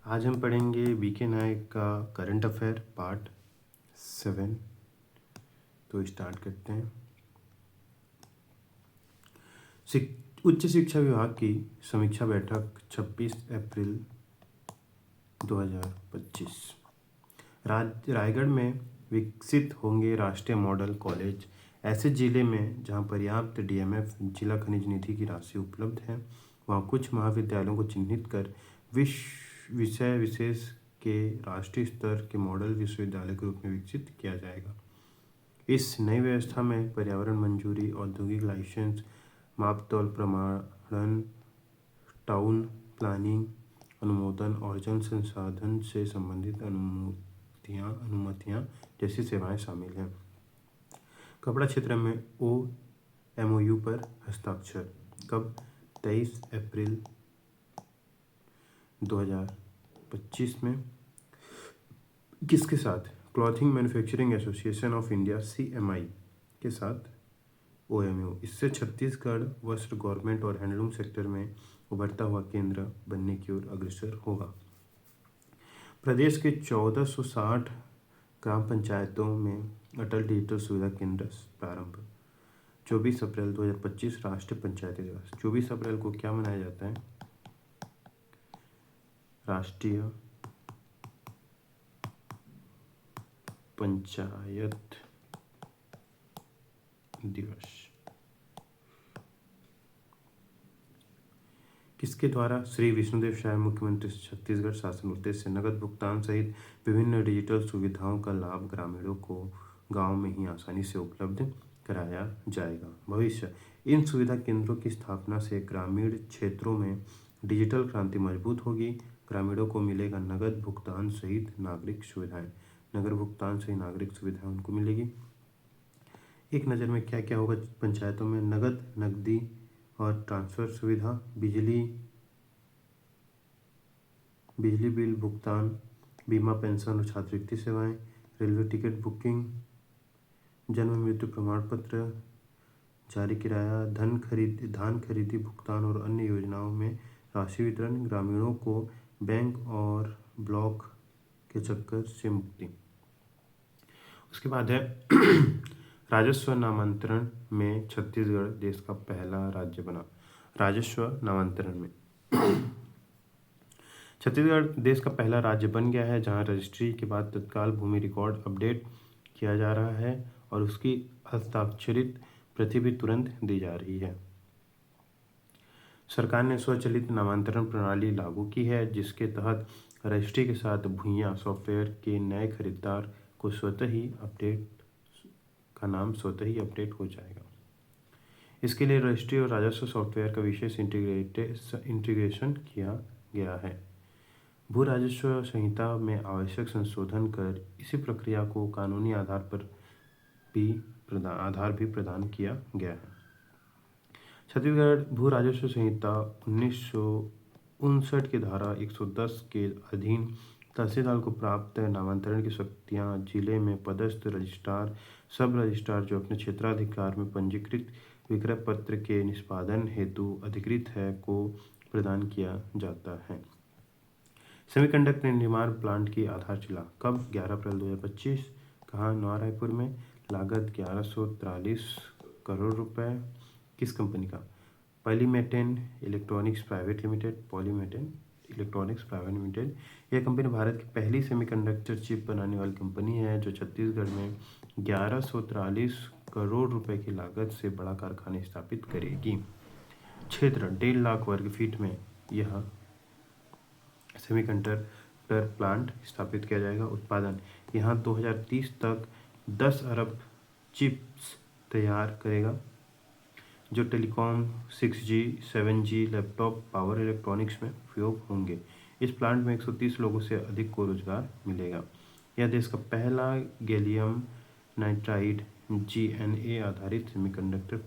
आज हम पढ़ेंगे बीके नायक का करंट अफेयर पार्ट 7। तो स्टार्ट करते हैं। उच्च शिक्षा विभाग की समीक्षा बैठक 26 अप्रैल 2025। रायगढ़ में विकसित होंगे राष्ट्रीय मॉडल कॉलेज। ऐसे जिले में जहां पर्याप्त डीएमएफ जिला खनिज निधि की राशि उपलब्ध है, वहां कुछ महाविद्यालयों को चिन्हित कर विषय विशेष के राष्ट्रीय स्तर के मॉडल विश्वविद्यालय के रूप में विकसित किया जाएगा। इस नई व्यवस्था में पर्यावरण मंजूरी, औद्योगिक लाइसेंस, मापतौल प्रमाणन, टाउन प्लानिंग अनुमोदन और जल संसाधन से संबंधित अनुमतियाँ जैसी सेवाएं शामिल हैं। कपड़ा क्षेत्र में MOU पर हस्ताक्षर कब? 23 अप्रैल 2025 में। किसके साथ? Clothing manufacturing association of India CMI के साथ OMU। इससे छत्तीसगढ़ वस्त्र, गवर्नमेंट और हैंडलूम सेक्टर में उभरता हुआ केंद्र बनने की ओर अग्रसर होगा। प्रदेश के 1460 ग्राम पंचायतों में अटल डिजिटल सुविधा केंद्र प्रारंभ। 24 अप्रैल 2025 राष्ट्रीय पंचायती दिवस। 24 अप्रैल को क्या मनाया जाता है? राष्ट्रीय पंचायत दिवस। किसके द्वारा? श्री विष्णुदेव साय, मुख्यमंत्री छत्तीसगढ़ शासन। उद्देश्य नगद भुगतान सहित विभिन्न डिजिटल सुविधाओं का लाभ ग्रामीणों को गांव में ही आसानी से उपलब्ध कराया जाएगा। भविष्य इन सुविधा केंद्रों की स्थापना से ग्रामीण क्षेत्रों में डिजिटल क्रांति मजबूत होगी। ग्रामीणों को मिलेगा नगद भुगतान सहित नागरिक सुविधाएं। नगद भुगतान सहित नागरिक सुविधाएं उनको मिलेगी। एक नज़र में क्या क्या होगा पंचायतों में? नगद, नकदी और ट्रांसफ़र सुविधा, बिजली बिल भुगतान, बीमा, पेंशन और छात्रवृत्ति सेवाएं, रेलवे टिकट बुकिंग, जन्म मृत्यु प्रमाण पत्र जारी, किराया, धान खरीदी भुगतान और अन्य योजनाओं में राशि वितरण। ग्रामीणों को बैंक और ब्लॉक के चक्कर से मुक्ति। उसके बाद है राजस्व नामांतरण में छत्तीसगढ़ देश का पहला राज्य बना। राजस्व नामांतरण में छत्तीसगढ़ देश का पहला राज्य बन गया है, जहां रजिस्ट्री के बाद तत्काल भूमि रिकॉर्ड अपडेट किया जा रहा है और उसकी हस्ताक्षरित प्रति भी तुरंत दी जा रही है। सरकार ने स्वचालित नामांतरण प्रणाली लागू की है, जिसके तहत रजिस्ट्री के साथ भूइयां सॉफ्टवेयर के नए खरीदार को स्वतः ही अपडेट हो जाएगा। इसके लिए रजिस्ट्री और राजस्व सॉफ्टवेयर का विशेष इंटीग्रेशन किया गया है। भू राजस्व संहिता में आवश्यक संशोधन कर इसी प्रक्रिया को कानूनी आधार भी प्रदान किया गया है। छत्तीसगढ़ भू राजस्व संहिता 1959 की धारा 110 के अधीन तहसीलदार को प्राप्त नामांतरण की शक्तियाँ जिले में पदस्थ रजिस्ट्रार, सब रजिस्ट्रार जो अपने क्षेत्राधिकार में पंजीकृत विक्रय पत्र के निष्पादन हेतु अधिकृत है को प्रदान किया जाता है। सेमीकंडक्टर निर्माण प्लांट की आधारशिला कब? 11 अप्रैल 2025। कहाँ? नवा रायपुर में। लागत 1143 करोड़ रुपए। किस कंपनी का? पॉलीमेटेन इलेक्ट्रॉनिक्स प्राइवेट लिमिटेड। यह कंपनी भारत की पहली सेमीकंडक्टर चिप बनाने वाली कंपनी है, जो छत्तीसगढ़ में 1143 करोड़ रुपए की लागत से बड़ा कारखाना स्थापित करेगी। क्षेत्र 1.5 लाख वर्ग फीट में यह सेमीकंडक्टर प्लांट स्थापित किया जाएगा। उत्पादन यहाँ 2030 तक 10 अरब चिप्स तैयार करेगा, जो telecom, 6G, 7G, laptop, power electronics में उपयोग होंगे। इस प्लांट में 130 लोगों से अधिक को रोजगार मिलेगा। यह देश का पहला गैलियम नाइट्राइड GNA आधारित सेमीकंडक्टर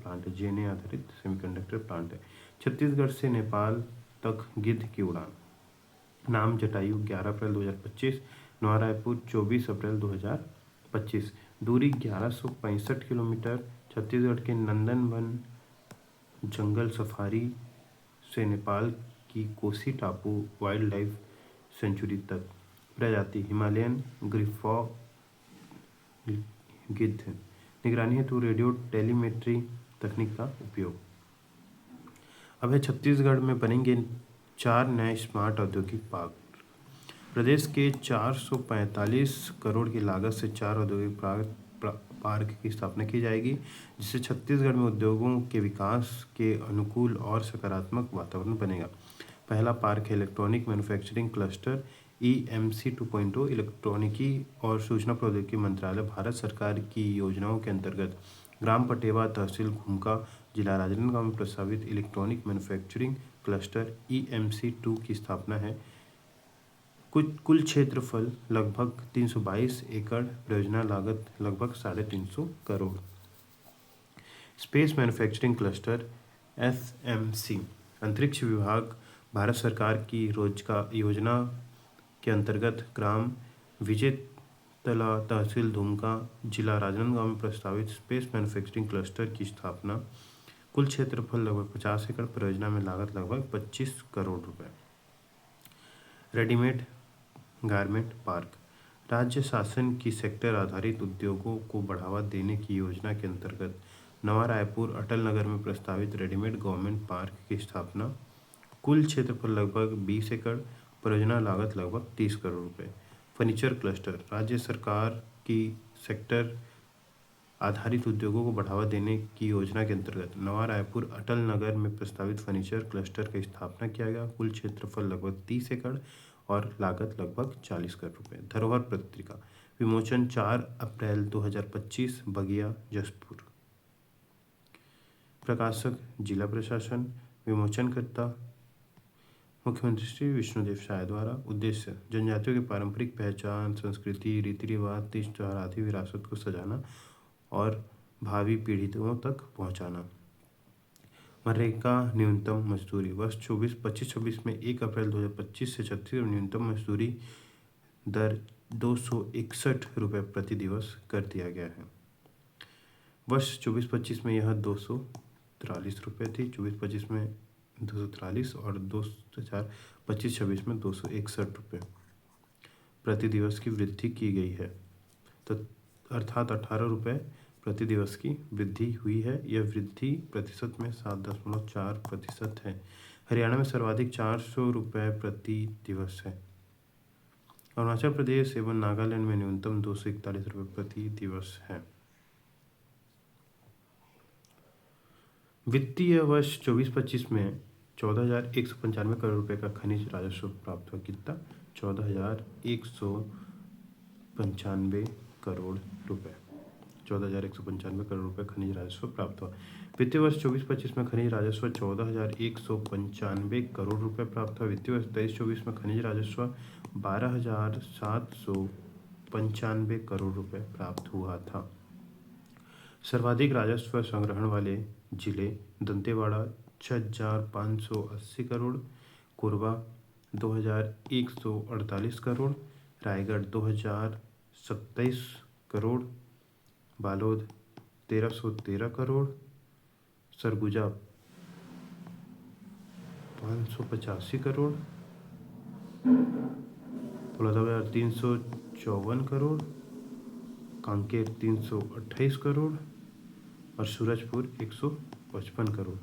प्लांट है। छत्तीसगढ़ से नेपाल तक गिद्ध की उड़ान। नाम जटायु 11 अप्रैल 2025। नवा रायपुर 24 अप्रैल 2025। दूरी 1165 किलोमीटर। छत्तीसगढ़ के नंदनवन जंगल सफारी से नेपाल की कोसी टापू वाइल्ड लाइफ सेंचुरी तक। प्रजाति हिमालयन ग्रिफॉ गिद्ध। निगरानी हेतु रेडियो टेलीमेट्री तकनीक का उपयोग। अब है छत्तीसगढ़ में बनेंगे 4 नए स्मार्ट औद्योगिक पार्क। प्रदेश के 445 करोड़ की लागत से 4 औद्योगिक पार्क की स्थापना की जाएगी, जिससे छत्तीसगढ़ में उद्योगों के विकास के अनुकूल और सकारात्मक वातावरण बनेगा। पहला पार्क है इलेक्ट्रॉनिक मैन्युफैक्चरिंग क्लस्टर EMC 2.0। इलेक्ट्रॉनिकी और सूचना प्रौद्योगिकी मंत्रालय भारत सरकार की योजनाओं के अंतर्गत ग्राम पटेवा, तहसील घुमका, जिला राजनांदगांव में प्रस्तावित इलेक्ट्रॉनिक मैन्युफैक्चरिंग क्लस्टर EMC 2 की स्थापना है। कुल क्षेत्रफल लगभग 322 एकड़, परियोजना लागत लगभग 350 crore. Space manufacturing cluster SMC। अंतरिक्ष विभाग भारत सरकार की योजना के अंतर्गत ग्राम विजेतला, तहसील धुमका, जिला राजनांदगांव में प्रस्तावित स्पेस मैन्युफैक्चरिंग क्लस्टर की स्थापना। कुल क्षेत्रफल लगभग 50 एकड़, परियोजना में लागत लगभग 25 करोड़ रुपए। Readymade garment park. राज्य शासन की सेक्टर आधारित उद्योगों को बढ़ावा देने की योजना के अंतर्गत नवा रायपुर, अटल नगर में प्रस्तावित रेडीमेड गारमेंट पार्क की स्थापना। कुल क्षेत्रफल लगभग 20 एकड़, परियोजना लागत लगभग 30 करोड़ रुपए। Furniture cluster. राज्य सरकार की सेक्टर आधारित उद्योगों को बढ़ावा देने की योजना के अंतर्गत नवा रायपुर, अटल नगर में प्रस्तावित फर्नीचर क्लस्टर की स्थापना किया गया। कुल क्षेत्रफल लगभग 30 एकड़ और लागत लगभग 40 करोड़ रुपए। धरोहर पत्रिका विमोचन 4 अप्रैल 2025, बगिया, जसपुर। प्रकाशक जिला प्रशासन। विमोचनकर्ता मुख्यमंत्री श्री विष्णुदेव साय द्वारा। उद्देश्य जनजातियों की पारंपरिक पहचान, संस्कृति, रीति रिवाज, तीज त्योहार आदि विरासत को सजाना और भावी पीढ़ियों तक पहुंचाना। मनरेगा न्यूनतम मजदूरी वर्ष 25-26 में 1 अप्रैल 2025 से छत्तीसगढ़ न्यूनतम मजदूरी दर 261 रुपये प्रति दिवस कर दिया गया है। वर्ष 24-25 में यह 243 रुपये थी, 24-25 में 243 और 2025-26 में 261 रुपये प्रति दिवस की वृद्धि की गई है, तो अर्थात 18 रुपये प्रति दिवस की वृद्धि हुई है। यह वृद्धि प्रतिशत में 7.4% है। हरियाणा में सर्वाधिक 400 रुपये प्रति दिवस है। अरुणाचल प्रदेश एवं नागालैंड में न्यूनतम 241 रुपये प्रति दिवस है। वित्तीय वर्ष 24-25 में 14,195 करोड़ रुपए का खनिज राजस्व प्राप्त हुआ। कितना? 14,195 करोड़ रुपए। 14,195 करोड़ रुपए खनिज राजस्व प्राप्त हुआ। वित्तीय वर्ष 24-25 में खनिज राजस्व 14,195 करोड़ रुपए प्राप्त हुआ। वित्तीय वर्ष 23-24 में खनिज राजस्व 12,795 करोड़ रुपए प्राप्त हुआ था। सर्वाधिक राजस्व संग्रहण वाले जिले दंतेवाड़ा 6,580 करोड़, कोरबा 2,148 करोड़, रायगढ़ 2,027 करोड़, बालोद 1,313 करोड़, सरगुजा 585 करोड़, बलौदाबाजार 354 करोड़, कांकेर 328 करोड़ और सूरजपुर 155 करोड़।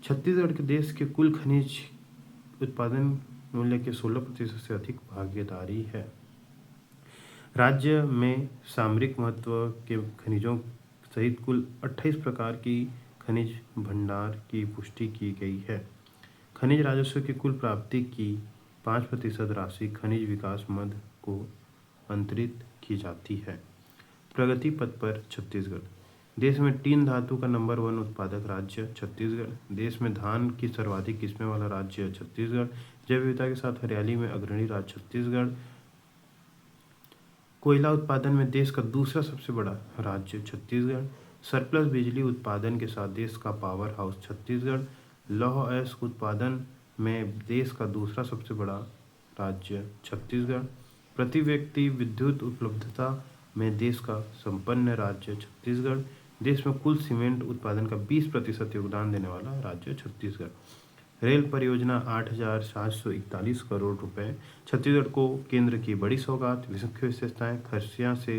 छत्तीसगढ़ के देश के कुल खनिज उत्पादन मूल्य के 16% से अधिक भागीदारी है। राज्य में सामरिक महत्व के खनिजों सहित कुल 28 प्रकार की खनिज भंडार की पुष्टि की गई है। खनिज राजस्व की कुल प्राप्ति की 5% राशि खनिज विकास मद को अंतरित की जाती है। प्रगति पथ पर छत्तीसगढ़। देश में टीन धातु का नंबर 1 उत्पादक राज्य छत्तीसगढ़। देश में धान की सर्वाधिक किस्में वाला राज्य छत्तीसगढ़। जैव विविधता के साथ हरियाली में अग्रणी राज्य छत्तीसगढ़। कोयला उत्पादन में देश का दूसरा सबसे बड़ा राज्य छत्तीसगढ़। सरप्लस बिजली उत्पादन के साथ देश का पावर हाउस छत्तीसगढ़। लौह अयस्क उत्पादन में देश का दूसरा सबसे बड़ा राज्य छत्तीसगढ़। प्रति व्यक्ति विद्युत उपलब्धता में देश का संपन्न राज्य छत्तीसगढ़। देश में कुल सीमेंट उत्पादन का 20% योगदान देने वाला राज्य छत्तीसगढ़। रेल परियोजना 8,741 करोड़ रुपए। छत्तीसगढ़ को केंद्र की बड़ी सौगात। मुख्य विशेषताएं: खरसिया से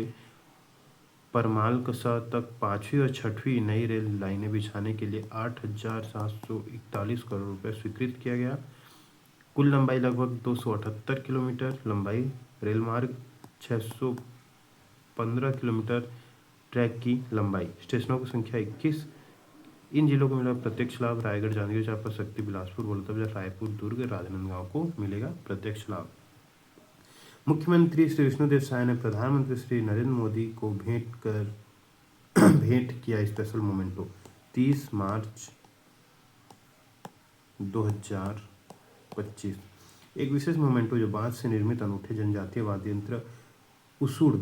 परमालकसा तक 5वीं और 6वीं नई रेल लाइनें बिछाने के लिए 8,741 करोड़ रुपए स्वीकृत किया गया। कुल लंबाई लगभग 278 किलोमीटर। लंबाई रेल मार्ग 615 किलोमीटर। ट्रैक की लंबाई। स्टेशनों की संख्या 21। इन जिलों को मिला प्रत्यक्ष लाभ। रायगढ़, जांजगीर चांपा, शक्ति, बिलासपुर, बलौदाबाजार, रायपुर, दुर्ग, राजनांदगांव को मिलेगा प्रत्यक्ष लाभ। मुख्यमंत्री श्री विष्णुदेव साय ने प्रधानमंत्री श्री नरेंद्र मोदी को भेंट किया स्पेशल मोमेंटो। 30 मार्च 2025 एक विशेष मोमेंटो जो बांस से निर्मित अनूठे जनजातीय वाद्य यंत्र उसुड़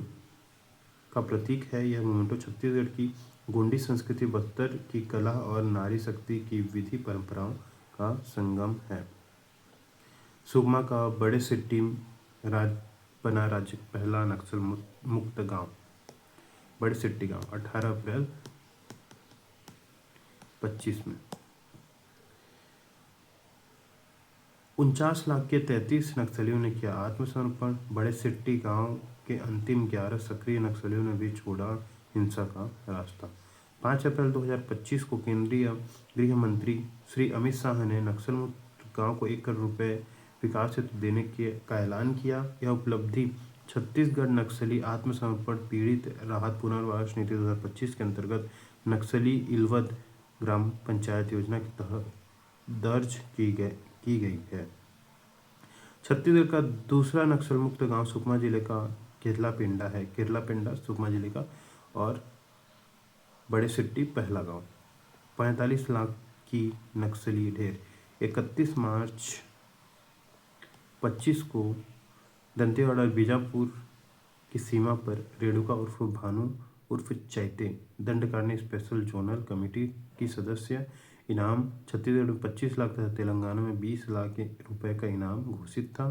का प्रतीक है। यह मोमेंटो छत्तीसगढ़ की गोंडी संस्कृति, बस्तर की कला और नारी शक्ति की विधि परंपराओं का संगम है। सुकमा का बड़े सिट्टी बना राज्य का पहला नक्सल मुक्त गांव। बड़े सिट्टी गांव 18 अप्रैल 25 में। 49 लाख के 33 नक्सलियों ने किया आत्मसमर्पण। बड़े सिट्टी गांव के अंतिम 11 सक्रिय नक्सलियों ने भी छोड़ा हिंसा का रास्ता। 5 अप्रैल 2025 को केंद्रीय गृह मंत्री श्री अमित शाह ने नक्सल मुक्त गांव को 1 करोड़ रुपए विकास हेतु देने का ऐलान किया। यह उपलब्धि छत्तीसगढ़ नक्सली आत्मसमर्पण पीड़ित राहत पुनर्वास नीति 2025 के अंतर्गत नक्सली इलवद ग्राम पंचायत योजना के तहत दर्ज की गई है। छत्तीसगढ़ का दूसरा नक्सल मुक्त गांव सुकमा जिले का केरलापेंडा है। केरलापेंडा सुकमा जिले का। और बड़े सिट्टी पहला गांव। 45 लाख की नक्सली ढेर। 31 मार्च 25 को दंतेवाड़ा और बीजापुर की सीमा पर रेणुका उर्फ भानु उर्फ चैते दंडकारण्य स्पेशल जोनल कमेटी की सदस्य। इनाम छत्तीसगढ़ में 25 लाख तथा तेलंगाना में 20 लाख रुपए का इनाम घोषित था।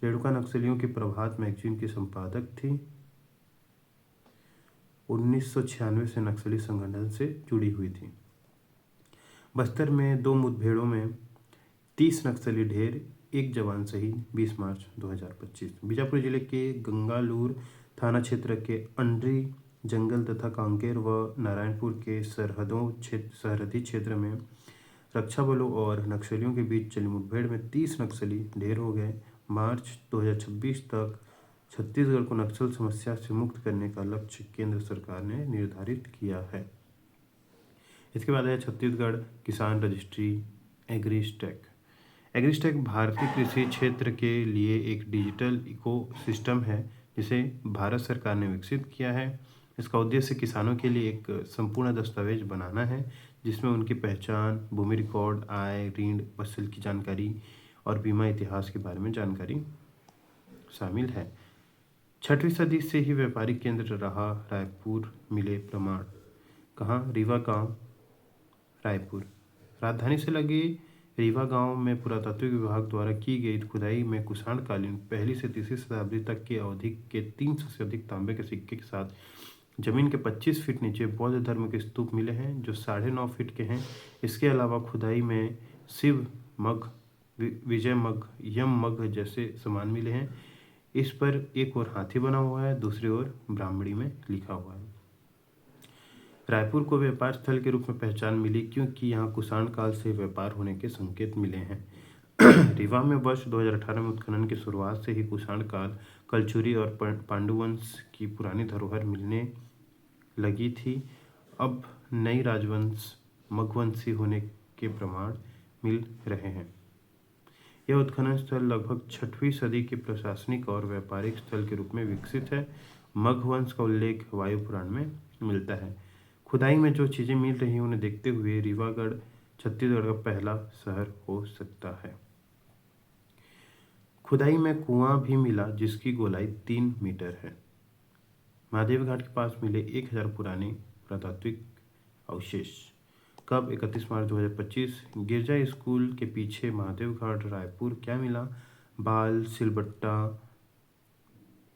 रेणुका नक्सलियों की प्रभात मैगजीन की संपादक थी। 1996 से नक्सली संगठन से जुड़ी हुई थी। बस्तर में 2 मुठभेड़ों में 30 नक्सली ढेर, 1 जवान शहीद। 20 मार्च 2025। बीजापुर जिले के गंगालूर थाना क्षेत्र के अंड्री जंगल तथा कांकेर व नारायणपुर के सरहदी क्षेत्र में रक्षा बलों और नक्सलियों के बीच चली मुठभेड़ में 30 नक्सली ढेर हो गए। मार्च 2026 तक छत्तीसगढ़ को नक्सल समस्या से मुक्त करने का लक्ष्य केंद्र सरकार ने निर्धारित किया है। इसके बाद है छत्तीसगढ़ किसान रजिस्ट्री एग्रीस्टैक। एग्रीस्टैक भारतीय कृषि क्षेत्र के लिए एक डिजिटल इकोसिस्टम है जिसे भारत सरकार ने विकसित किया है। इसका उद्देश्य किसानों के लिए एक संपूर्ण दस्तावेज बनाना है जिसमें उनकी पहचान, भूमि रिकॉर्ड, आय, ऋण, फसल की जानकारी और बीमा इतिहास के बारे में जानकारी शामिल है। 6वीं सदी से ही व्यापारिक केंद्र रहा रायपुर मिले प्रमाण। कहाँ? रीवा गांव, रायपुर। राजधानी से लगे रीवा गांव में पुरातात्विक विभाग द्वारा की गई खुदाई में कुषाण कालीन 1ली से 3री शताब्दी तक की अवधि के 300 से अधिक तांबे के सिक्के के साथ जमीन के 25 फीट नीचे बौद्ध धर्म के स्तूप मिले हैं जो 9.5 फीट के हैं। इसके अलावा खुदाई में शिव मग, विजय मग, यम मग जैसे सामान मिले हैं। इस पर एक ओर हाथी बना हुआ है, दूसरी ओर ब्राह्मणी में लिखा हुआ है। रायपुर को व्यापार स्थल के रूप में पहचान मिली क्योंकि यहाँ कुषाण काल से व्यापार होने के संकेत मिले हैं। रीवा में वर्ष 2018 में उत्खनन की शुरुआत से ही कुषाण काल, कलचुरी और पांडुवंश की पुरानी धरोहर मिलने लगी थी। अब नई राजवंश मगवंशी होने के प्रमाण मिल रहे हैं। यह उत्खनन स्थल लगभग 6वीं सदी के प्रशासनिक और व्यापारिक स्थल के रूप में विकसित है। मगवंश का उल्लेख वायु पुराण में मिलता है। खुदाई में जो चीज़ें मिल रही हैं उन्हें देखते हुए रीवागढ़ छत्तीसगढ़ का पहला शहर हो सकता है। खुदाई में कुआं भी मिला जिसकी गोलाई 3 मीटर है। महादेव घाट के पास मिले 1000 पुराने पुरातात्विक अवशेष। कब? 31 मार्च 2025। गिरजा स्कूल के पीछे महादेव घाट, रायपुर। क्या मिला? बाल, सिलबट्टा,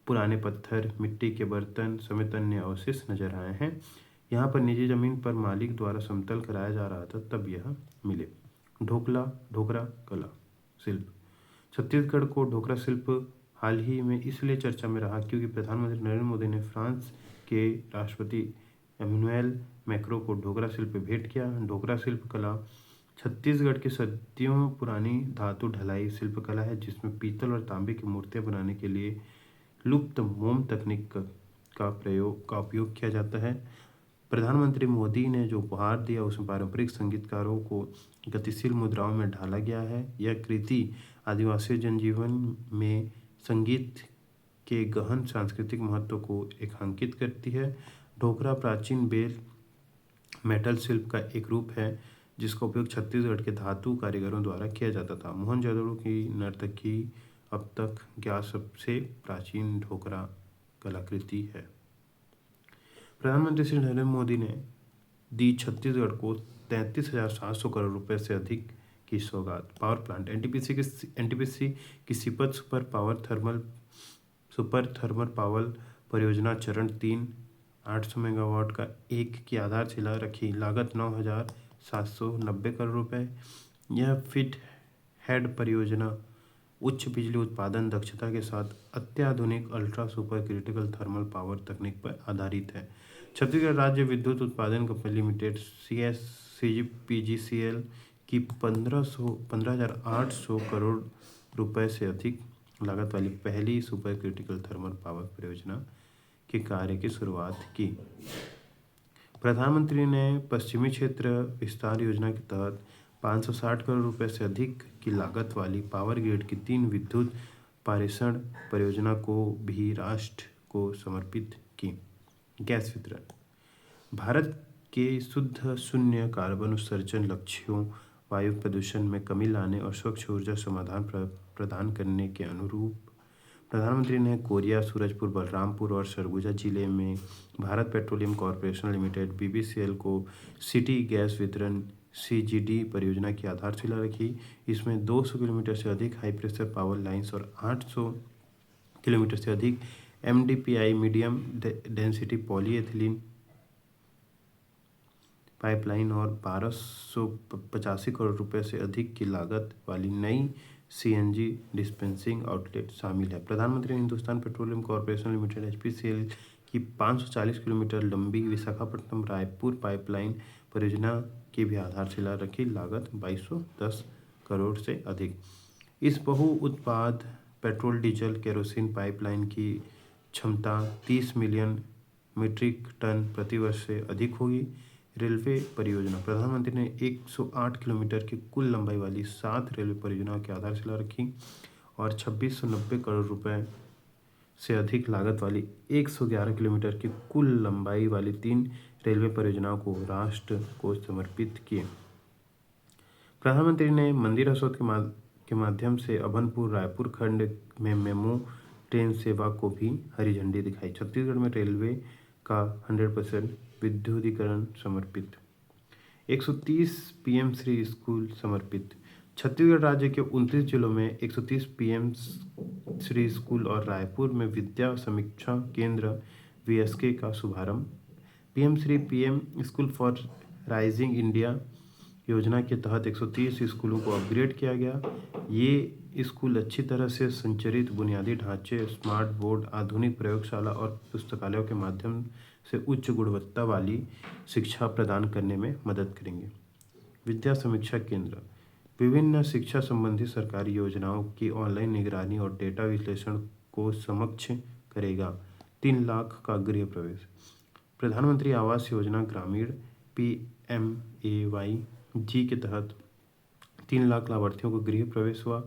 पुराने पत्थर, मिट्टी के बर्तन समेत अन्य अवशेष नजर आए हैं। यहाँ पर निजी जमीन पर मालिक द्वारा समतल कराया जा रहा था तब यह मिले। ढोकरा कला शिल्प। छत्तीसगढ़ को ढोकरा शिल्प हाल ही में इसलिए चर्चा में रहा क्योंकि प्रधानमंत्री नरेंद्र मोदी ने फ्रांस के राष्ट्रपति एमेनुएल मैक्रों को ढोकरा शिल्प भेंट किया। ढोकरा शिल्प कला छत्तीसगढ़ की सदियों पुरानी धातु ढलाई शिल्पकला है, जिसमें पीतल और तांबे की मूर्तियां बनाने के लिए लुप्त मोम तकनीक का उपयोग किया जाता है। प्रधानमंत्री मोदी ने जो उपहार दिया उसमें पारंपरिक संगीतकारों को गतिशील मुद्राओं में ढाला गया है। यह कृति आदिवासी जनजीवन में संगीत के गहन सांस्कृतिक महत्व को रेखांकित करती है। ढोकरा प्राचीन बेल मेटल शिल्प का एक रूप है जिसका उपयोग छत्तीसगढ़ के धातु कारीगरों द्वारा किया जाता था। मोहनजोदड़ो की नर्तकी अब तक ज्ञात सबसे प्राचीन ढोकरा कलाकृति है। प्रधानमंत्री श्री नरेंद्र मोदी ने दी छत्तीसगढ़ को 33,700 करोड़ रुपए से अधिक की सौगात। पावर प्लांट एनटीपीसी की सिपत सुपर थर्मल पावर परियोजना चरण 3 800 मेगावाट का एक की आधारशिला रखी। लागत 9,790 करोड़ रुपए। यह फिट हेड परियोजना उच्च बिजली उत्पादन दक्षता के साथ अत्याधुनिक ultra super critical thermal power तकनीक पर आधारित है। छत्तीसगढ़ राज्य विद्युत उत्पादन कंपनी लिमिटेड CGPGCL की 15,800 करोड़ रुपए से अधिक लागत वाली पहली सुपर क्रिटिकल थर्मल पावर परियोजना के कार्य की शुरुआत की। प्रधानमंत्री ने पश्चिमी क्षेत्र विस्तार योजना के तहत 560 करोड़ रुपए से अधिक की लागत वाली पावर ग्रिड की 3 विद्युत पारेषण परियोजना को भी राष्ट्र को समर्पित की। गैस वितरण भारत के शुद्ध शून्य कार्बन उत्सर्जन लक्ष्यों, वायु प्रदूषण में कमी लाने और स्वच्छ ऊर्जा समाधान प्रदान करने के अनुरूप प्रधानमंत्री ने कोरिया, सूरजपुर, बलरामपुर और सरगुजा जिले में Bharat petroleum corporation limited BPCL को सिटी गैस वितरण CGD परियोजना की आधारशिला रखी। इसमें 200 किलोमीटर से अधिक हाई प्रेशर पावर लाइंस और 800 किलोमीटर से अधिक MDPI medium density polyethylene pipeline और 1285 करोड़ रुपए से अधिक की लागत वाली नई CNG डिस्पेंसिंग आउटलेट शामिल है। प्रधानमंत्री ने Hindustan petroleum corporation limited HPCL की 540 किलोमीटर लंबी विशाखापट्टनम रायपुर पाइपलाइन परियोजना की भी आधारशिला रखी। लागत 2210 करोड़ से अधिक। इस बहु उत्पाद पेट्रोल डीजल केरोसिन पाइपलाइन की क्षमता 30 मिलियन मीट्रिक टन प्रति वर्ष से अधिक होगी। रेलवे परियोजना प्रधानमंत्री ने 108 किलोमीटर की कुल लंबाई वाली 7 रेलवे परियोजनाओं की आधारशिला रखी और 2690 करोड़ रुपए से अधिक लागत वाली 111 किलोमीटर की कुल लंबाई वाली 3 रेलवे परियोजनाओं को राष्ट्र को समर्पित किए। प्रधानमंत्री ने मंदिर हसौद के माध्यम से अभनपुर रायपुर खंड में मेमू ट्रेन सेवा को भी हरी झंडी दिखाई। छत्तीसगढ़ में रेलवे का 100% विद्युतीकरण समर्पित। 130 PM श्री स्कूल समर्पित। छत्तीसगढ़ राज्य के 29 जिलों में 130 PM श्री स्कूल और रायपुर में विद्या समीक्षा केंद्र VSK का शुभारंभ। PM school for rising India योजना के तहत 130 स्कूलों को अपग्रेड किया गया। ये स्कूल अच्छी तरह से संरचित बुनियादी ढांचे, स्मार्ट बोर्ड, आधुनिक प्रयोगशाला और पुस्तकालयों के माध्यम से उच्च गुणवत्ता वाली शिक्षा प्रदान करने में मदद करेंगे। विद्या समीक्षा केंद्र विभिन्न शिक्षा संबंधी सरकारी योजनाओं की ऑनलाइन निगरानी और डेटा विश्लेषण को समक्ष करेगा। 3 लाख का गृह प्रवेश। प्रधानमंत्री आवास योजना ग्रामीण PMAY-G के तहत 3 लाख लाभार्थियों को गृह प्रवेश हुआ।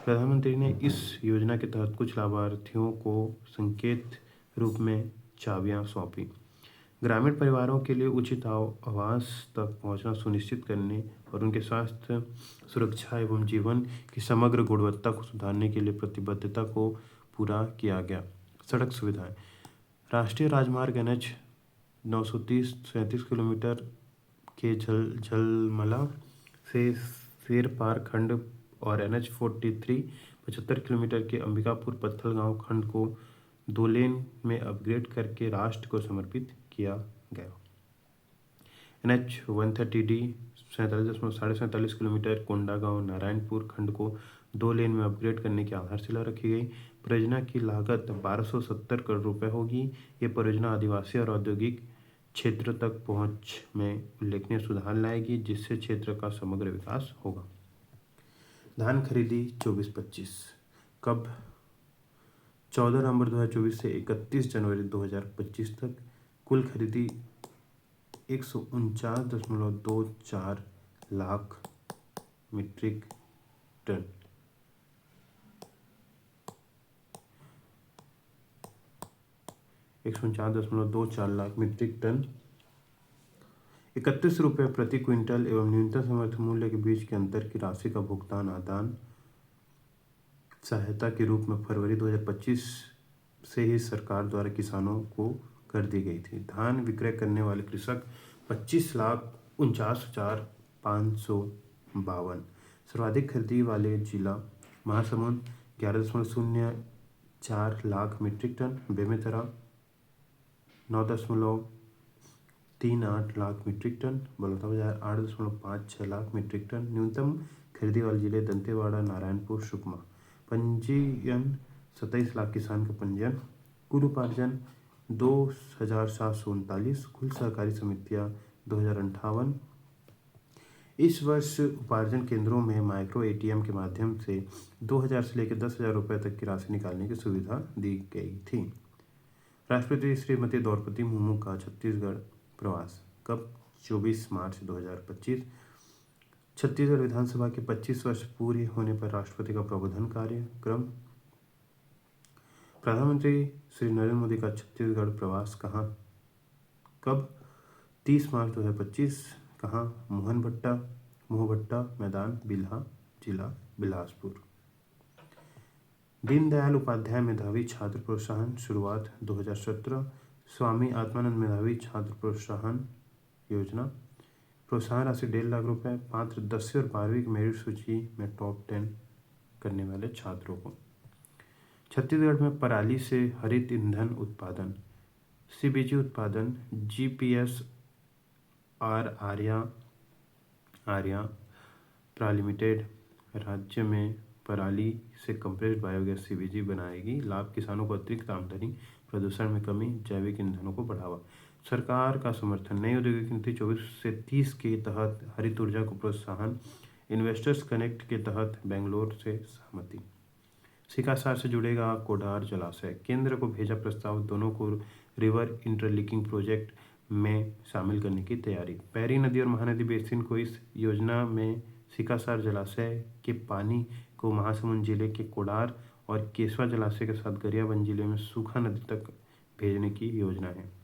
प्रधानमंत्री ने इस योजना के तहत कुछ लाभार्थियों को संकेत रूप में चाबियां सौंपी। ग्रामीण परिवारों के लिए उचित आवास तक पहुंचना सुनिश्चित करने और उनके स्वास्थ्य, सुरक्षा एवं जीवन की समग्र गुणवत्ता को सुधारने के लिए प्रतिबद्धता को पूरा किया गया। सड़क सुविधाएं राष्ट्रीय राजमार्ग NH 930 37 किलोमीटर के झलमला से शेरपार खंड और NH 43 75 किलोमीटर के अंबिकापुर पत्थलगांव खंड को 2 लेन में अपग्रेड करके राष्ट्र को समर्पित किया गया। NH 130D 47.47 kilometre Kondagaon Narayanpur खंड को 2 लेन में अपग्रेड करने की आधारशिला रखी गई। परियोजना की लागत 1270 करोड़ रुपए होगी। ये परियोजना आदिवासी और औद्योगिक क्षेत्र तक पहुंच में उल्लेखनीय सुधार लाएगी, जिससे क्षेत्र का समग्र विकास होगा। धान खरीदी 24-25 कब? 14 नवंबर 2024 से 31 जनवरी 2025 तक कुल खरीदी 149.24 lakh metric ton. 149.24 lakh metric ton 31 रुपये प्रति क्विंटल एवं न्यूनतम समर्थन मूल्य के बीच के अंतर की राशि का भुगतान आदान सहायता के रूप में फरवरी 2025 से ही सरकार द्वारा किसानों को कर दी गई थी। धान विक्रय करने वाले कृषक 25,49,552। सर्वाधिक खरीदी वाले जिला Mahasamund 11.04 lakh metric ton, Bemetara 9.38 lakh metric ton, Balodabazar 8.56 lakh metric ton. न्यूनतम खरीदी वाले जिले दंतेवाड़ा, नारायणपुर, सुकमा। पंजीयन 27 लाख किसान का पंजीयन। कुल उपार्जन 2,739। कुल सहकारी समितियां 2058। इस वर्ष उपार्जन केंद्रों में माइक्रो एटीएम के माध्यम से 2,000 से लेकर 10,000 रुपये तक की राशि निकालने की सुविधा दी गई थी। राष्ट्रपति श्रीमती द्रौपदी मुर्मू का छत्तीसगढ़ प्रवास कब? 24 मार्च 2025। छत्तीसगढ़ विधानसभा के 25 वर्ष पूरे होने पर राष्ट्रपति का प्रबोधन कार्यक्रम। प्रधानमंत्री श्री नरेंद्र मोदी का छत्तीसगढ़ प्रवास कहाँ कब? 30 मार्च 2025। कहाँ? मोहभट्टा मैदान, बिल्हा, जिला बिलासपुर। दीनदयाल उपाध्याय मेधावी छात्र प्रोत्साहन शुरुआत 2017। स्वामी आत्मानंद मेधावी छात्र प्रोत्साहन योजना। प्रोत्साहन राशि 1.5 लाख रुपए। पात्र 10वीं और 12वीं की मेरिट सूची में टॉप 10 करने वाले छात्रों को। छत्तीसगढ़ में पराली से हरित ईंधन उत्पादन। सीबीजी उत्पादन जीपीएस आर्या प्रा लिमिटेड राज्य में पराली से कंप्रेस्ड बायोगैस सीबीजी बनाएगी। लाभ किसानों को अतिरिक्त आमदनी, प्रदूषण में कमी, जैविक ईंधनों को बढ़ावा। सरकार का समर्थन। नई औद्योगिक नीति 24 से 30 के तहत हरित ऊर्जा को प्रोत्साहन। इन्वेस्टर्स कनेक्ट के तहत बेंगलोर से सहमति। सिकासार से जुड़ेगा कोडार जलाशय। केंद्र को भेजा प्रस्ताव। दोनों को रिवर इंटरलिंकिंग प्रोजेक्ट में शामिल करने की तैयारी। पैरी नदी और महानदी बेसिन को इस योजना में सिकासार जलाशय के पानी को महासमुंद जिले के कोडार और केशवा जलाशय के साथ गरियाबंद जिले में सूखा नदी तक भेजने की योजना है।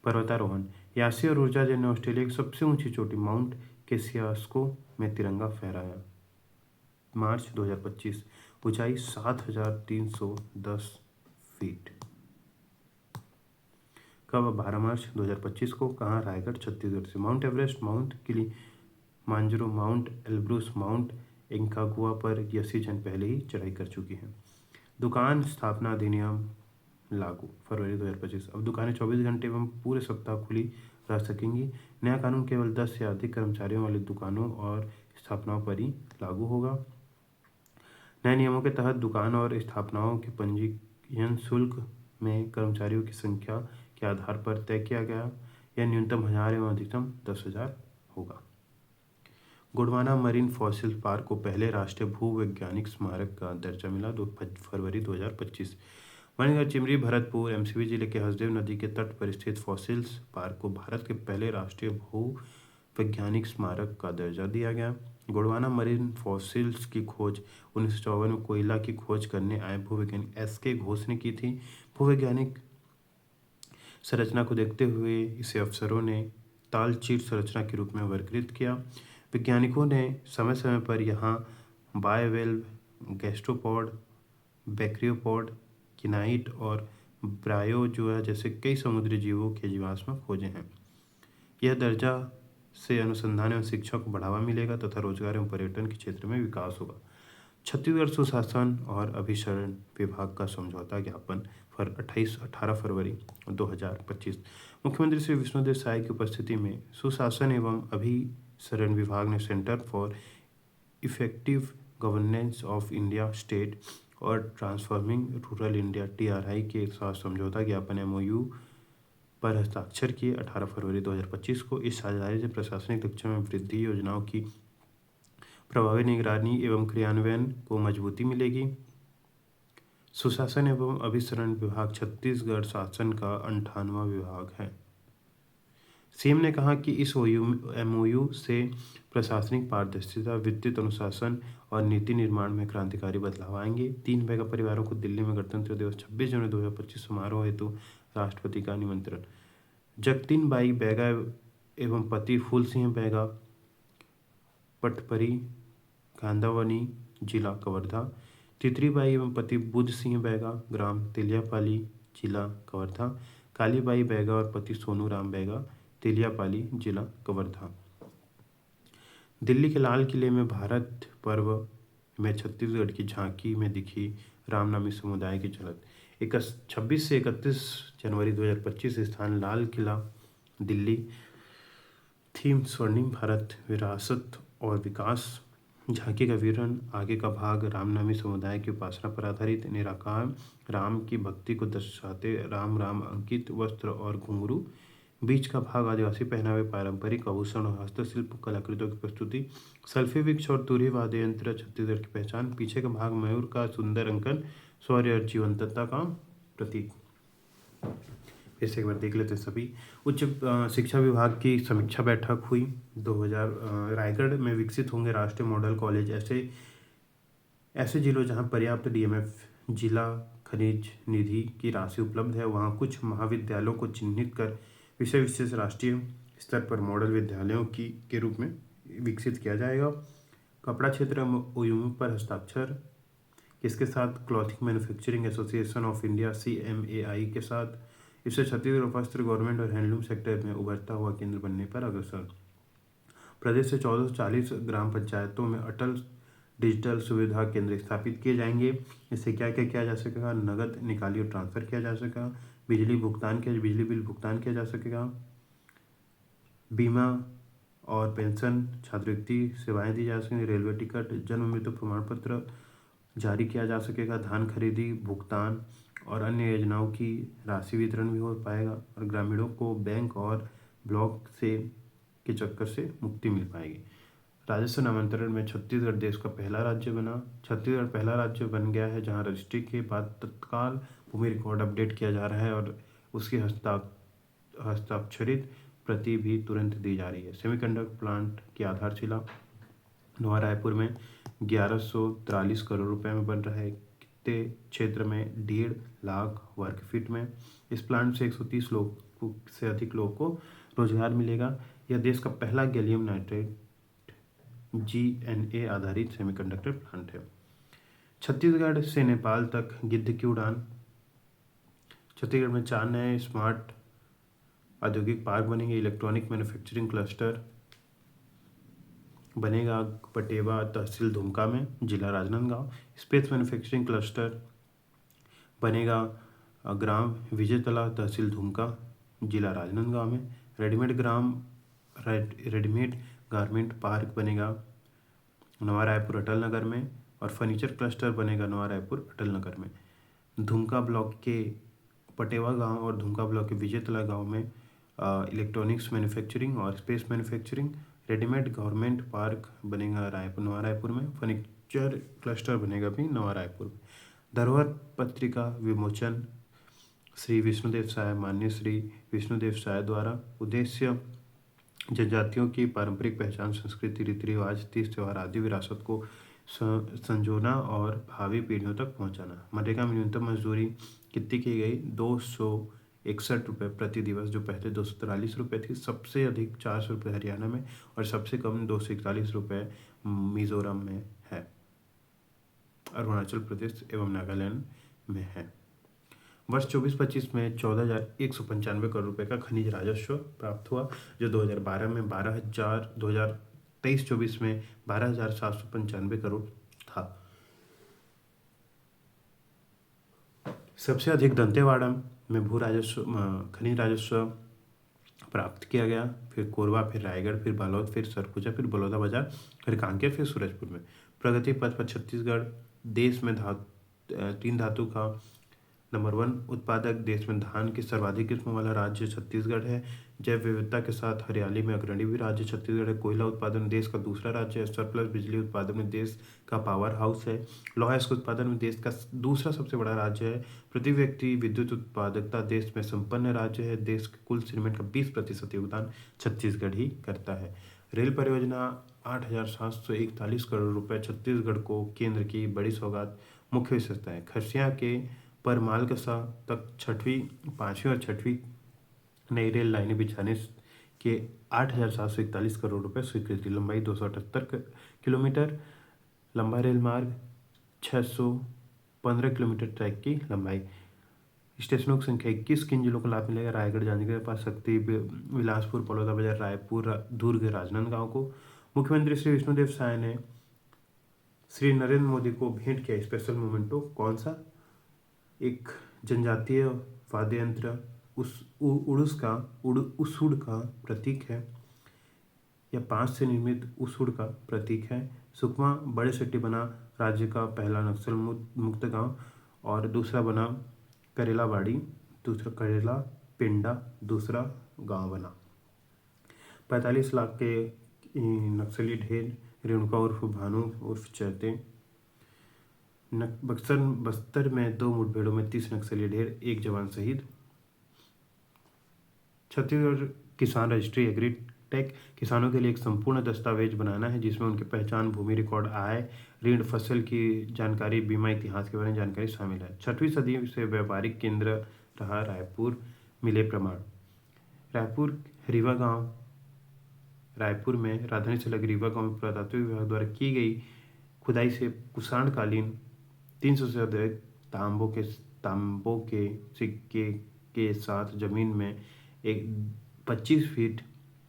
पर्वतारोहण। यासी और ऊर्जा ने ऑस्ट्रेलिया की सबसे ऊंची चोटी माउंट केसियास्को में तिरंगा फहराया। मार्च 2025। ऊंचाई 7,310 फीट। कब? 12 मार्च 2025 को। कहाँ? रायगढ़, छत्तीसगढ़ से। Mount Everest, Mount Kilimanjaro, Mount Elbrus, Mount Aconcagua पर यसी जन पहले ही चढ़ाई कर चुकी हैं। दुकान स्थापना अधिनियम लागू फरवरी 2025। अब दुकानें 24 घंटे एवं पूरे सप्ताह खुली रह सकेंगी। नया कानून केवल 10 से अधिक कर्मचारियों वाली दुकानों और स्थापनाओं पर ही लागू होगा। नए नियमों के तहत दुकान और स्थापनाओं के पंजीयन शुल्क में कर्मचारियों की संख्या के आधार पर तय किया गया। यह न्यूनतम 1000 एवं अधिकतम 10,000 होगा। गोंडवाना मरीन फॉसिल पार्क को पहले राष्ट्रीय भूवैज्ञानिक स्मारक का दर्जा मिला। फरवरी 2025। मणिगढ़, चिमरी, भरतपुर, एमसीबी जिले के हसदेव नदी के तट पर स्थित फॉसिल्स पार्क को भारत के पहले राष्ट्रीय भूवैज्ञानिक स्मारक का दर्जा दिया गया। गोंडवाना मरीन फॉसिल्स की खोज 1954 में कोयला की खोज करने आए भूवैज्ञानिक एसके घोष ने की थी। भूवैज्ञानिक संरचना को देखते हुए इसे अफसरों ने तालचीर संरचना के रूप में वर्गीकृत किया। वैज्ञानिकों ने समय समय पर यहाँ बायवेल्व, गैस्ट्रोपॉड, बैक्टीरियोपॉड, किनाइट और ब्रायोजुआ जैसे कई समुद्री जीवों के जीवाश्म खोजे हैं। यह दर्जा से अनुसंधान एवं शिक्षा को बढ़ावा मिलेगा तथा रोजगार एवं पर्यटन के क्षेत्र में विकास होगा। छत्तीसगढ़ सुशासन और अभिसरण विभाग का समझौता ज्ञापन 18 फरवरी 2025। मुख्यमंत्री श्री विष्णुदेव साय की उपस्थिति में सुशासन एवं शरण विभाग ने centre for effective governance of India state और ट्रांसफॉर्मिंग रूरल इंडिया TRI के साथ समझौता ज्ञापन MOU पर हस्ताक्षर किए 18 फरवरी 2025 को। इस साझेदारी से प्रशासनिक दक्षता में वृद्धि, योजनाओं की प्रभावी निगरानी एवं क्रियान्वयन को मजबूती मिलेगी। सुशासन एवं अभिसरण विभाग छत्तीसगढ़ शासन का 58वां विभाग है। सीएम ने कहा कि इस MOU से प्रशासनिक पारदर्शिता, वित्तीय अनुशासन और नीति निर्माण में क्रांतिकारी बदलाव आएंगे। 3 मेगा परिवारों को दिल्ली में गणतंत्र दिवस 26 जनवरी 2025 समारोह हेतु राष्ट्रपति का निमंत्रण। जगतीन बाई बैगा एवं पति फूल सिंह बैगा, पटपरी, कांदावनी, जिला कवर्धा। तितरीबाई एवं पति बुद्ध सिंह बैगा, ग्राम तेलियापाली, जिला कवर्धा। कालीबाई बैगा और पति सोनू राम बैगा, तेलियापाली, जिला कवर्धा। दिल्ली के लाल किले में भारत पर्व में छत्तीसगढ़ की झांकी में दिखी रामनामी समुदाय की झलक। 26 से 31 जनवरी 2025 स्थान लाल किला, दिल्ली। थीम स्वर्णिम भारत, विरासत और विकास। झांकी का विवरण। आगे का भाग रामनामी समुदाय की उपासना पर आधारित निराकार राम की भक्ति को दर्शाते राम राम अंकित वस्त्र और घुंघरू। बीच का भाग आदिवासी पहनावे, पारंपरिक आभूषण और हस्तशिल्प कलाकृतियों की प्रस्तुति। सेल्फी वृक्ष और तुरही वाद्य यंत्र छत्तीसगढ़ की पहचान। पीछे का भाग मयूर का सुंदर अंकन, शौर्य और जीवंतता का प्रतीक। फिर से एक बार देख लेते हैं सभी। उच्च शिक्षा विभाग की समीक्षा बैठक हुई 2000। रायगढ़ में विकसित होंगे राष्ट्रीय मॉडल कॉलेज। ऐसे जिलों जहां पर्याप्त DMF जिला खनिज निधि की राशि उपलब्ध है, वहां कुछ महाविद्यालयों को चिन्हित कर विषय विशेष राष्ट्रीय स्तर पर मॉडल विद्यालयों के रूप में विकसित किया जाएगा। कपड़ा क्षेत्र MOU पर हस्ताक्षर किसके साथ? Clothing manufacturing association of India CMAI के साथ। इससे छत्तीसगढ़ वस्त्र, गवर्नमेंट और हैंडलूम सेक्टर में उभरता हुआ केंद्र बनने पर अग्रसर। प्रदेश से 1440 ग्राम पंचायतों में अटल डिजिटल सुविधा केंद्र स्थापित किए जाएंगे। इससे क्या क्या किया जा सकेगा? नगद निकाली और ट्रांसफर किया जा सकेगा, बिजली बिल भुगतान किया जा सकेगा, बीमा और पेंशन, छात्रवृत्ति सेवाएं दी जा सकेंगी, रेलवे टिकट, जन्म मृत्यु प्रमाण पत्र जारी किया जा सकेगा, धान खरीदी भुगतान और अन्य योजनाओं की राशि वितरण भी हो पाएगा और ग्रामीणों को बैंक और ब्लॉक से के चक्कर से मुक्ति मिल पाएगी। राजस्व नामांतरण में छत्तीसगढ़ देश का पहला राज्य बना। छत्तीसगढ़ पहला राज्य बन गया है जहां रजिस्ट्री के बाद तत्काल भूमि रिकॉर्ड अपडेट किया जा रहा है और उसकी हस्ताक्षरित प्रति भी तुरंत दी जा रही है। सेमीकंडक्टर प्लांट की आधारशिला नवा रायपुर में 1143 करोड़ रुपए में बन रहा है। कितने क्षेत्र में? 1.5 लाख वर्ग फीट में। इस प्लांट से 130 लोग से अधिक लोगों को रोजगार मिलेगा। यह देश का पहला गैलियम नाइट्रेट GNA आधारित सेमीकंडक्टर प्लांट है। छत्तीसगढ़ से नेपाल तक गिद्ध की उड़ान। छत्तीसगढ़ में 4 नए स्मार्ट औद्योगिक पार्क बनेंगे। इलेक्ट्रॉनिक मैन्युफैक्चरिंग क्लस्टर बनेगा पटेवा तहसील दुमका में, जिला राजनांदगांव। स्पेस मैन्युफैक्चरिंग क्लस्टर बनेगा ग्राम विजयतला तहसील दुमका, जिला राजनांदगांव में। रेडीमेड गारमेंट पार्क बनेगा नवा रायपुर अटल नगर में और फर्नीचर क्लस्टर बनेगा नवा रायपुर अटल नगर में। दुमका ब्लॉक के पटेवा गांव और दुमका ब्लॉक के विजयतला गांव में इलेक्ट्रॉनिक्स मैन्युफैक्चरिंग और space manufacturing. Readymade government park बनेगा नवा रायपुर में। फर्नीचर क्लस्टर बनेगा भी नवा रायपुर में। धरोहर पत्रिका विमोचन श्री विष्णुदेव साय, माननीय श्री विष्णुदेव साय द्वारा। उद्देश्य जनजातियों की पारंपरिक पहचान, संस्कृति, रीति रिवाज, तीज त्योहार आदि विरासत को संजोना और भावी पीढ़ियों तक पहुंचाना। मनरेगा में न्यूनतम मजदूरी कितनी की गई? 261 रुपये प्रति दिवस, जो पहले 243 रुपये थी। सबसे अधिक 400 रुपये हरियाणा में और सबसे कम 241 रुपये मिजोरम में है। अरुणाचल प्रदेश एवं नागालैंड में है। वर्ष 24-25 में 14,195 करोड़ रुपए का खनिज राजस्व प्राप्त हुआ, जो 2012 में 2023-24 में 12,795 करोड़ था। सबसे अधिक दंतेवाड़ा में भू राजस्व खनिज राजस्व प्राप्त किया गया। फिर कोरबा, फिर रायगढ़, फिर बालोद, फिर सरगुजा, फिर बलौदाबाजार, फिर कांकेर, फिर सूरजपुर में। प्रगति पथ पर छत्तीसगढ़ देश में तीन धातु का नंबर 1 उत्पादक, देश में धान की सर्वाधिक किस्मों वाला राज्य छत्तीसगढ़ है। जैव विविधता के साथ हरियाली में अग्रणी भी राज्य छत्तीसगढ़ है। कोयला उत्पादन में देश का दूसरा राज्य है। सरप्लस बिजली उत्पादन में देश का पावर हाउस है। लौह अयस्क उत्पादन में देश का दूसरा सबसे बड़ा राज्य है। प्रति व्यक्ति विद्युत उत्पादकता देश में संपन्न राज्य है। देश के कुल सीमेंट का 20% योगदान छत्तीसगढ़ ही करता है। रेल परियोजना 8,741 करोड़ रुपए छत्तीसगढ़ को केंद्र की बड़ी सौगात। मुख्य विशेषताएं: खरसिया के पर मालकसा तक 6वीं, 5वीं और 6वीं नई रेल लाइनें बिछाने के 8,741 करोड़ रुपए स्वीकृति। लंबाई 278 किलोमीटर लंबा रेल मार्ग, 615 किलोमीटर ट्रैक की लंबाई। स्टेशनों की संख्या 21। किन जिलों को लाभ मिलेगा? रायगढ़, जांजगीर, शक्ति, बिलासपुर, बलौदाबाजार, रायपुर, दुर्ग, राजनांदगांव को। मुख्यमंत्री श्री विष्णुदेव साय ने श्री नरेंद्र मोदी को भेंट किया स्पेशल मोमेंटो। कौन सा? एक जनजातीय वाद्य यंत्र उसुड़ का प्रतीक है, या 5 से निर्मित उसुड़ का प्रतीक है। सुकमा बड़े सेट्टी बना राज्य का पहला नक्सल मुक्त गांव, और दूसरा बना करेलाबाड़ी, दूसरा करेला पिंडा दूसरा गांव बना। 45 लाख के नक्सली ढेर, रेणुका उर्फ भानु उर्फ चैते। बस्तर में 2 मुठभेड़ों में 30 नक्सली ढेर, 1 जवान शहीद। छत्तीसगढ़ किसान रजिस्ट्री एग्रीटेक किसानों के लिए एक संपूर्ण दस्तावेज बनाना है जिसमें उनकी पहचान, भूमि रिकॉर्ड, आय, ऋण, फसल की जानकारी, बीमा इतिहास के बारे में जानकारी शामिल है। 6वीं सदी से व्यापारिक केंद्र रहा रायपुर, मिले प्रमाण। रायपुर रीवा गांव, रायपुर में राजधानी से लगे रीवा गांव में पुरातत्व विभाग द्वारा की गई खुदाई से कुषाण कालीन 300 से अधिक तांबों के सिक्के के साथ जमीन में एक 25 फीट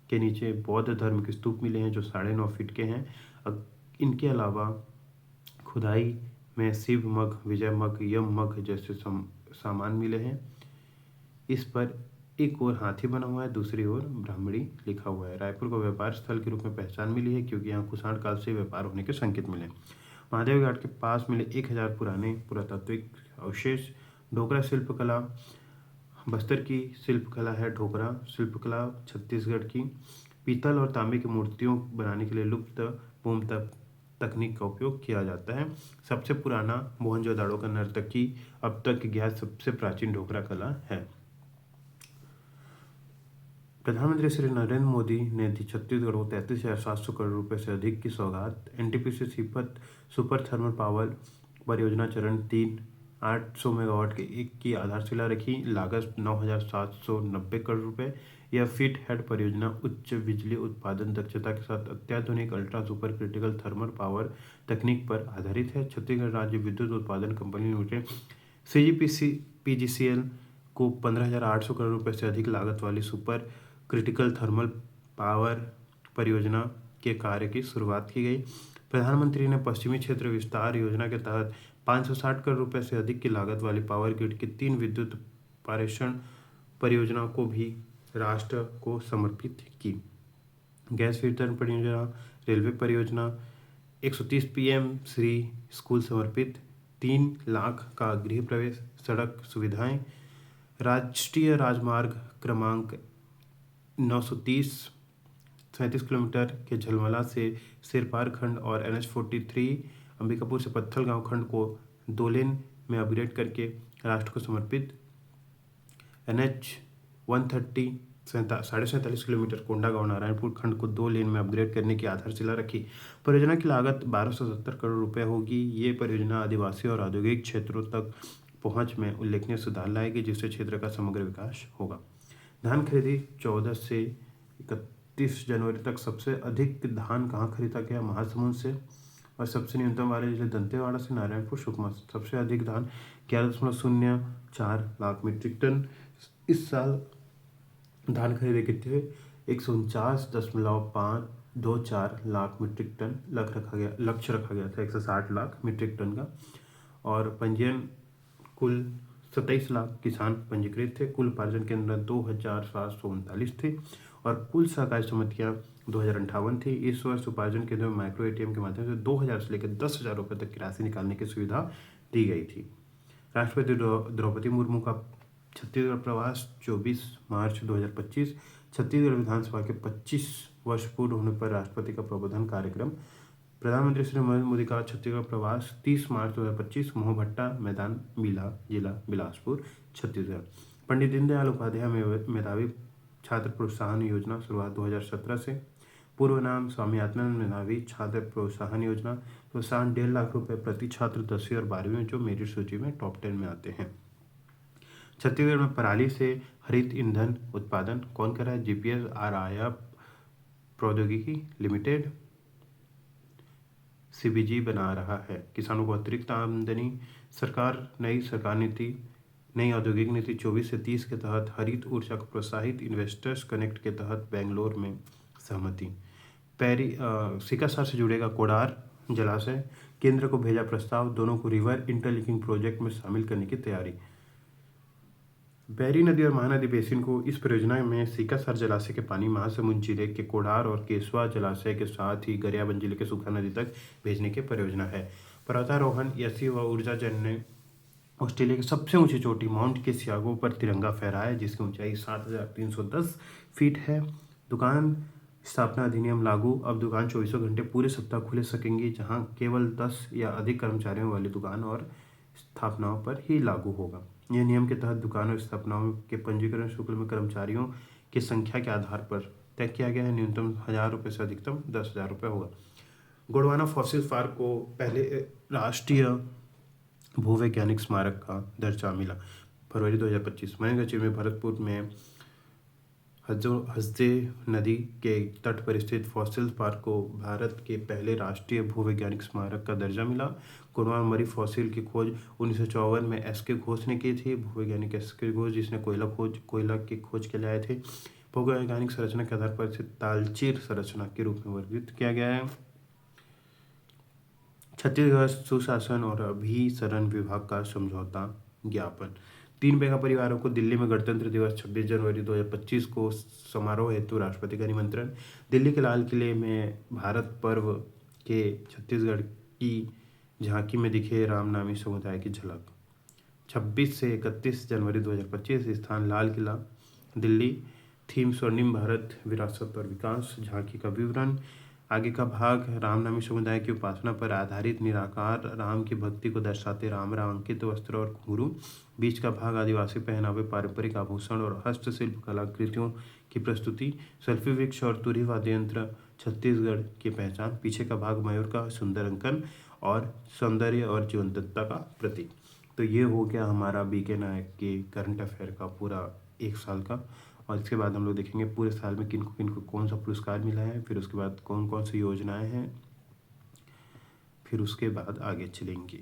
के नीचे बौद्ध धर्म के स्तूप मिले हैं जो 9.5 फीट के हैं। इनके अलावा खुदाई में शिव मग, विजय मग, यम मग जैसे सामान मिले हैं। इस पर एक ओर हाथी बना हुआ है, दूसरी ओर ब्राह्मणी लिखा हुआ है। रायपुर को व्यापार स्थल के रूप में पहचान मिली है क्योंकि यहाँ कुषाण काल से व्यापार होने के संकेत मिले। महादेव घाट के पास मिले 1000 पुराने पुरातात्विक अवशेष। ढोकरा शिल्पकला, बस्तर की शिल्पकला है ढोकरा शिल्पकला छत्तीसगढ़ की। पीतल और तांबे की मूर्तियों बनाने के लिए लुप्त बोम तकनीक का उपयोग किया जाता है। सबसे पुराना मोहनजोदाड़ो का नर्तकी अब तक ज्ञात सबसे प्राचीन ढोकरा कला है। प्रधानमंत्री श्री नरेंद्र मोदी ने दी छत्तीसगढ़ को 33,700 करोड़ रुपए से अधिक की सौगात। एनटीपीसी सुपर थर्मल पावर परियोजना चरण 3 800 मेगावाट के एक की आधारशिला रखी। लागत 9,790 करोड़ रुपए। यह फिट हेड परियोजना उच्च बिजली उत्पादन दक्षता के साथ अत्याधुनिक ultra super critical thermal power तकनीक पर आधारित है। छत्तीसगढ़ राज्य विद्युत उत्पादन कंपनी लिमिटेड CGPGCL को 15,800 करोड़ रुपए से अधिक लागत वाली सुपर क्रिटिकल थर्मल पावर परियोजना के कार्य की शुरुआत की गई। प्रधानमंत्री ने पश्चिमी क्षेत्र विस्तार योजना के तहत 560 करोड़ रुपए से अधिक की लागत वाली पावर ग्रिड की 3 विद्युत पारेषण परियोजनाओं को भी राष्ट्र को समर्पित की। गैस वितरण परियोजना, रेलवे परियोजना, 130 PM श्री स्कूल समर्पित, 3 लाख का गृह प्रवेश, सड़क सुविधाएं। राष्ट्रीय राजमार्ग क्रमांक 930 37 किलोमीटर के झलमला से सिरपार खंड और NH43 अंबिकापुर से पत्थलगांव खंड को 2 लेन में अपग्रेड करके राष्ट्र को समर्पित। NH130 47.5 किलोमीटर कोंडागांव नारायणपुर खंड को 2 लेन में अपग्रेड करने की आधारशिला रखी। परियोजना की लागत 1270 करोड़ रुपए होगी। ये परियोजना आदिवासी और औद्योगिक क्षेत्रों तक पहुंच में उल्लेखनीय सुधार लाएगी जिससे क्षेत्र का समग्र विकास होगा। धान खरीदी 14 से 31 जनवरी तक सबसे अधिक धान कहाँ खरीदा गया? महासमुंद से। और सबसे न्यूनतम वाले जिले दंतेवाड़ा से, नारायणपुर, सुकमा। सबसे अधिक धान 11.04 लाख मीट्रिक टन। इस साल धान खरीदे कितने? 149.524 लाख मीट्रिक टन लक्ष्य रखा गया था 160 लाख मीट्रिक टन का। और पंजीयन कुल 27 लाख किसान पंजीकृत थे। कुल उपार्जन केंद्र 2739 थे और कुल सहकारी समितियां 2058 थी। इस वर्ष उपार्जन केंद्र में माइक्रो एटीएम के माध्यम से 2000 से लेकर 10,000 रुपये तक की राशि निकालने की सुविधा दी गई थी। राष्ट्रपति द्रौपदी मुर्मू का छत्तीसगढ़ प्रवास 24 मार्च 2025। छत्तीसगढ़ विधानसभा के 25 वर्ष पूर्ण होने पर राष्ट्रपति का प्रबोधन कार्यक्रम। प्रधानमंत्री श्री नरेंद्र मोदी का छत्तीसगढ़ प्रवास 30 मार्च 2025। मोहभट्टा मैदान बीला, जिला बिलासपुर, छत्तीसगढ़। पंडित दीनदयाल उपाध्याय मेधावी छात्र प्रोत्साहन योजना शुरुआत 2017 से। पूर्व नाम स्वामी आत्मानंद मेधावी छात्र प्रोत्साहन योजना। प्रोत्साहन 1.5 लाख रुपए प्रति छात्र 10वीं और 12वीं जो मेरिट सूची में टॉप 10 में आते हैं। छत्तीसगढ़ में पराली से हरित ईंधन उत्पादन कौन कर रहा है? जीपीएस आरआईएफ प्रौद्योगिकी लिमिटेड सीबीजी बना रहा है। किसानों को अतिरिक्त आमदनी। सरकार नई औद्योगिक नीति 24 से 30 के तहत हरित ऊर्जा को प्रोत्साहित। इन्वेस्टर्स कनेक्ट के तहत बेंगलोर में सहमति। सिकासार से जुड़ेगा कोडार जलाशय। केंद्र को भेजा प्रस्ताव। दोनों को रिवर इंटरलिंकिंग प्रोजेक्ट में शामिल करने की तैयारी। बैरी नदी और महानदी बेसिन को इस परियोजना में सिकासार जलाशय के पानी महासमुंद जिले के कोडार और केसवा जलाशय के साथ ही गरियाबंद जिले के सुखा नदी तक भेजने की परियोजना है। पर्वतारोहण यसी व ऊर्जा जन ने ऑस्ट्रेलिया की सबसे ऊंची चोटी माउंट केसियागो पर तिरंगा फहराया जिसकी ऊंचाई 7,310 फीट है। दुकान स्थापना अधिनियम लागू। अब दुकान 24 घंटे पूरे सप्ताह खुले सकेंगी जहां केवल 10 या अधिक कर्मचारियों वाली दुकान और स्थापनाओं पर ही लागू होगा। यह नियम के तहत दुकानों और स्थापनाओं के पंजीकरण शुल्क में कर्मचारियों की संख्या के आधार पर तय किया गया है। न्यूनतम 1,000 रुपये से अधिकतम 10,000 रुपये होगा। गोंडवाना फॉसिल पार्क को पहले राष्ट्रीय भूवैज्ञानिक स्मारक का दर्जा मिला फरवरी 2025। मनेगंज में भरतपुर में हसदे नदी के तट पर स्थित फॉसिल पार्क को भारत के पहले राष्ट्रीय भूवैज्ञानिक स्मारक का दर्जा मिला। गोंडवाना मरी फॉसिल की खोज 1954 में एसके घोष ने की थी। भूवैज्ञानिक एसके घोष जिसने कोयला की खोज के लिए आए थे। भूवैज्ञानिक संरचना के आधार पर इसे तालचीर संरचना के रूप में वर्गीकृत किया गया है। छत्तीसगढ़ सुशासन और अभिसरण विभाग का समझौता ज्ञापन। 3 मेगा परिवारों को दिल्ली में गणतंत्र दिवस 26 जनवरी 2025 को समारोह हेतु राष्ट्रपति का निमंत्रण। दिल्ली के लाल किले में भारत पर्व के छत्तीसगढ़ की झांकी में दिखे रामनामी समुदाय की झलक। 26 से 31 जनवरी 2025 स्थान लाल किला दिल्ली। थीम स्वर्णिम भारत विरासत और विकास। झांकी का विवरण। आगे का भाग रामनामी समुदाय की उपासना पर आधारित निराकार राम की भक्ति को दर्शाते राम अंकित वस्त्र और घुंघरू। बीच का भाग आदिवासी पहनावे पारंपरिक आभूषण और हस्तशिल्प कलाकृतियों की प्रस्तुति। सेल्फी वृक्ष और तुरी वाद्य यंत्र छत्तीसगढ़ की पहचान। पीछे का भाग मयूर का सुंदर अंकन और सौंदर्य और जीवंतता का प्रतीक। तो ये हो गया हमारा बीके नायक के करंट अफेयर का पूरा 1 साल का। और इसके बाद हम लोग देखेंगे पूरे साल में किनको कौन सा पुरस्कार मिला है, फिर उसके बाद कौन कौन सी योजनाएं हैं, फिर उसके बाद आगे चलेंगे।